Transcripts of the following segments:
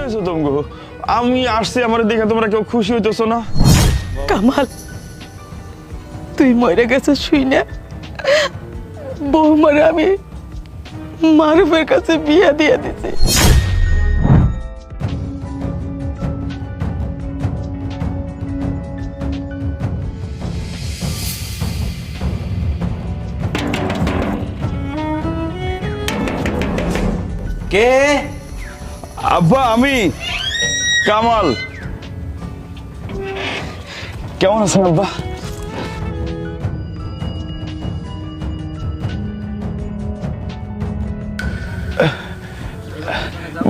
হয়েছে তোমগো? আমি আসছি, আমার দেখে তোমরা কেউ খুশি হইতেছো না? কামাল, তুই মরে গেছিস শুই না বৌমারে আমি মারুফের কাছে বিয়া দিয়ে দিছি। কে? আব্বা, আমি কামাল। কেমন আছেন আব্বা?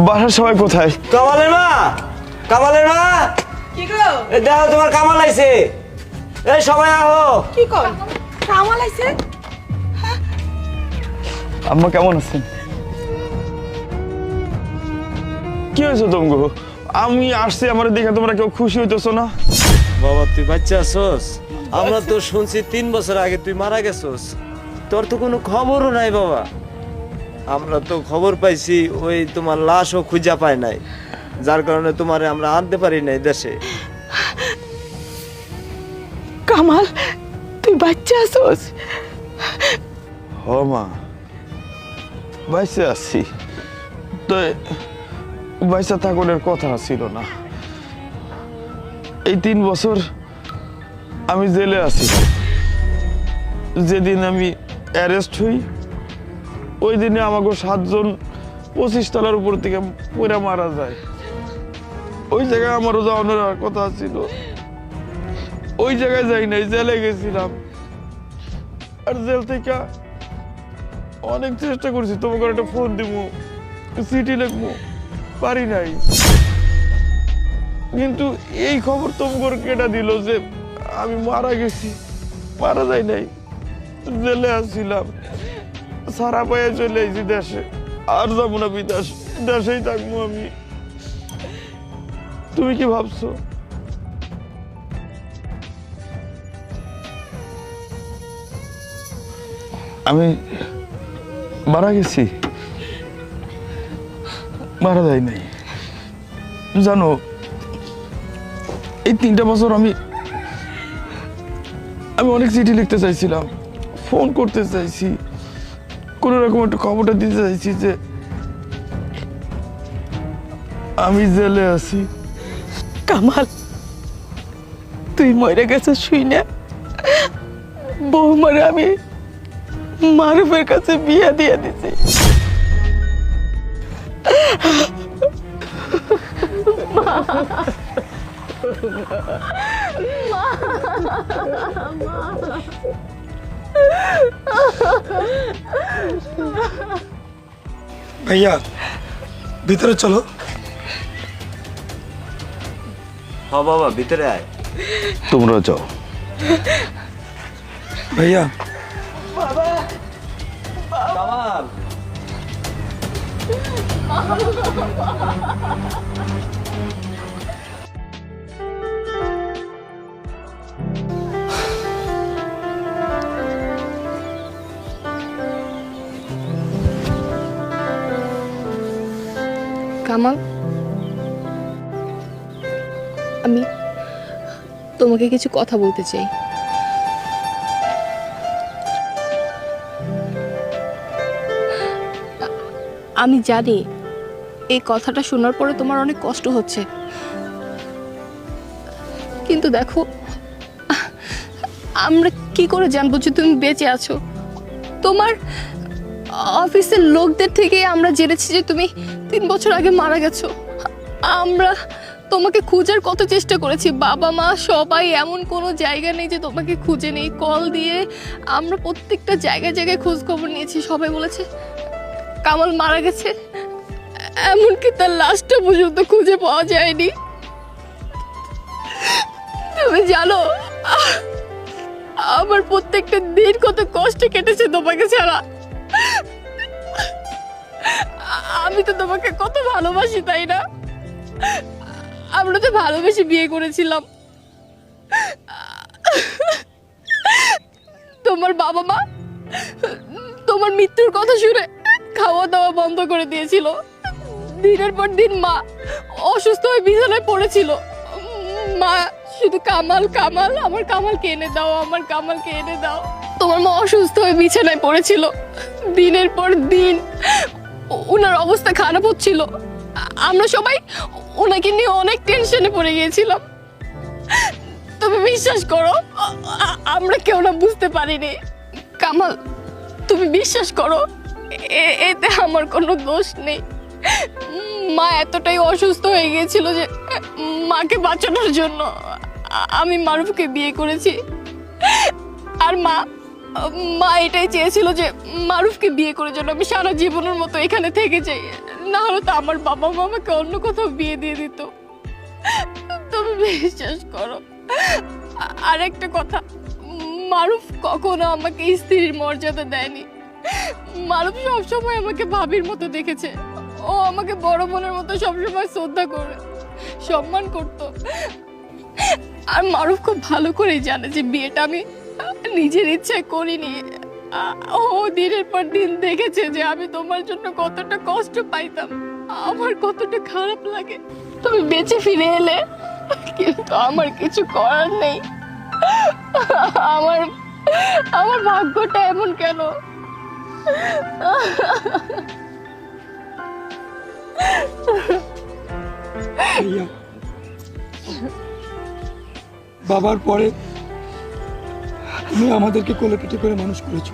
বাসার সবাই কোথায়? কামালের মা, কামালের মা, কি গো? দেখো তোমার কামাল আইছে। এই সবাই আহো। কি কর? কামাল আইছে? আম্মা কেমন আছেন? কি হয়েছে তোমগো? আমি আসছি, আমার দেখে তোমরা কেউ খুশি হইতেছো না? বাবা তুই বাচ্চা আছোস? আমরা তো শুনছি 3 বছর আগে তুই মারা গেছোস। তোর তো কোনো খবরও নাই বাবা। আমরা তো খবর পাইছি ওই তোমার লাশও খুঁজা পায় নাই, যার কারণে তোমারে আমরা আনতে পারি নাই দেশে। কামাল, তুই বাচ্চা আছোস? হ মা, বাইসে আছি। তো বাইসা থাকুনের কথা ছিল না। এই 3 বছর আমি জেলে আছি। যেদিন আমি অ্যারেস্ট হই, ওই দিনে আমাকে 7 জন 25 তলার উপর থেকে পড়ে মারা যায়। ওই জায়গায় আমারও যাওয়ানোর কথা ছিল, ওই জায়গায় যাই নাই, জেলে গেছিলাম। আর জেল থেকে অনেক চেষ্টা করছি, তোমাকে একটা ফোন দিব, চিঠি লিখবো, পারি নাই। কিন্তু এই খবর তোমাকে কেটা দিল যে আমি মারা গেছি? মারা যাই নাই, জেলে আসছিলাম। সারা পায়ে চলে আইছি দেশে, আর যাবো না বিদেশ, দেশেই থাকবো আমি। তুমি কি ভাবছো? আমি মারা গেছি? মারা যায় নাই। জানো, এই 3টা বছর আমি অনেক চিঠি লিখতে চাইছিলাম, ফোন করতে চাইছি, কোন রকম একটা খবরটা দিতে চাইছি যে আমি জেলে আছি। কামাল, তুই মরে গেছিস শুই না বৌমারে আমি মারুফের কাছে বিয়া দিয়ে দিছি। ভাইয়া ভিতরে চলো। হ বাবা ভিতরে আয়। তোমরা যাও। ভাইয়া কামাল, কামাল, আমি তোমাকে কিছু কথা বলতে চাই। আমি জানি এই কথাটা শোনার পরে তোমার অনেক কষ্ট হচ্ছে, কিন্তু দেখো আমরা কি করে জানবো যে তুমি বেঁচে আছো? তোমার অফিসের লোকদের থেকে আমরা জেনেছি যে তুমি 3 বছর আগে মারা গেছো। আমরা তোমাকে খোঁজার কত চেষ্টা করেছি, বাবা মা সবাই, এমন কোনো জায়গা নেই যে তোমাকে খুঁজে নেই। কল দিয়ে আমরা প্রত্যেকটা জায়গায় জায়গায় খোঁজ খবর নিয়েছি, সবাই বলেছে কামাল মারা গেছে। এমনকি তার লাশটা পর্যন্ত খুঁজে পাওয়া যায়নি। তুমি জানো আমার প্রত্যেকটা দিন কত কষ্টে কেটেছে তোমাকে ছাড়া। আমি তো তোমাকে কত ভালোবাসি, তাই না? আমরা তো ভালোবেসে বিয়ে করেছিলাম। তোমার বাবা মা তোমার মৃত্যুর কথা শুনে খাওয়া দাওয়া বন্ধ করে দিয়েছিল, দিনের পর দিন মা অসুস্থ হয়ে বিছানায় পড়েছিল। মা শুধু কামাল কামাল, আমার কামালকে এনে দাও, আমার কামালকে এনে দাও। তোমার মা অসুস্থ হয়ে বিছানায় পড়েছিল, দিনের পর দিন ওনার অবস্থা খারাপ হচ্ছিল। আমরা সবাই ওনাকে নিয়ে অনেক টেনশনে পড়ে গিয়েছিলাম। তুমি বিশ্বাস করো, আমরা কেউ না বুঝতে পারিনি। কামাল, তুমি বিশ্বাস করো, এতে আমার কোনো দোষ নেই। মা এতটাই অসুস্থ হয়ে গিয়েছিল যে মাকে বাঁচানোর জন্য আমি মারুফকে বিয়ে করেছি। আর মা এটাই চেয়েছিল যে মারুফকে বিয়ে করে যেন আমি সারা জীবনের মতো এখানে থেকে যাই, না হলে তো আমার বাবা মা আমাকে অন্য কোথাও বিয়ে দিয়ে দিত। তুমি বিশ্বাস করো। আর একটা কথা, মারুফ কখনো আমাকে স্ত্রীর মর্যাদা দেয়নি। মারুফ সবসময় আমাকে ভাবির মতো দেখেছে। ও আমাকে বড় বোনের মতো সবসময় শ্রদ্ধা করে সম্মান করত। আর মারুফ খুব ভালো করেই জানে যে বিয়েটা আমি নিজের ইচ্ছায় করিনি। ও দিনের পর দিন দেখেছে যে আমি তোমার জন্য কতটা কষ্ট পাইতাম, আমার কতটা খারাপ লাগে। তুমি বেঁচে ফিরে এলে, কিন্তু আমার কিছু করার নেই। আমার ভাগ্যটা এমন কেন? ভাইয়া, বাবার পরে তুমি আমাদেরকে কোলে পিঠে করে মানুষ করেছো,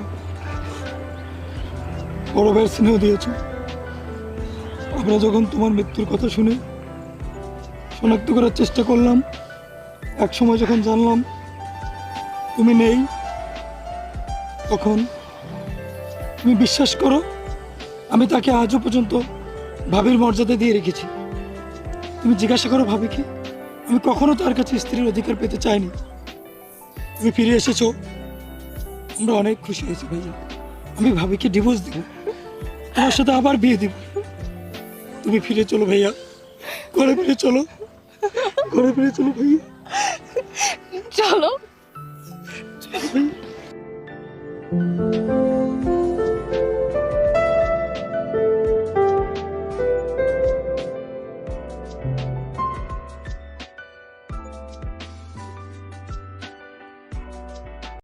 বড় ভাইয়ের স্নেহ দিয়েছো। আমরা যখন তোমার মৃত্যুর কথা শুনে শনাক্ত করার চেষ্টা করলাম, এক সময় যখন জানলাম তুমি নেই, তখন তুমি বিশ্বাস করো আমি তাকে আজও পর্যন্ত ভাবির মর্যাদা দিয়ে রেখেছি। তুমি জিজ্ঞাসা করো ভাবিকে, আমি কখনো তার কাছে স্ত্রীর অধিকার পেতে চাইনি। তুমি ফিরে এসেছো, আমরা অনেক খুশি হয়েছি ভাইয়া। আমি ভাবিকে ডিভোর্স দেব, তোমার সাথে আবার বিয়ে দেব। তুমি ফিরে চলো ভাইয়া, ঘরে ফিরে চলো, ঘরে ফিরে চলো ভাইয়া, চলো। চলো ভাইয়া।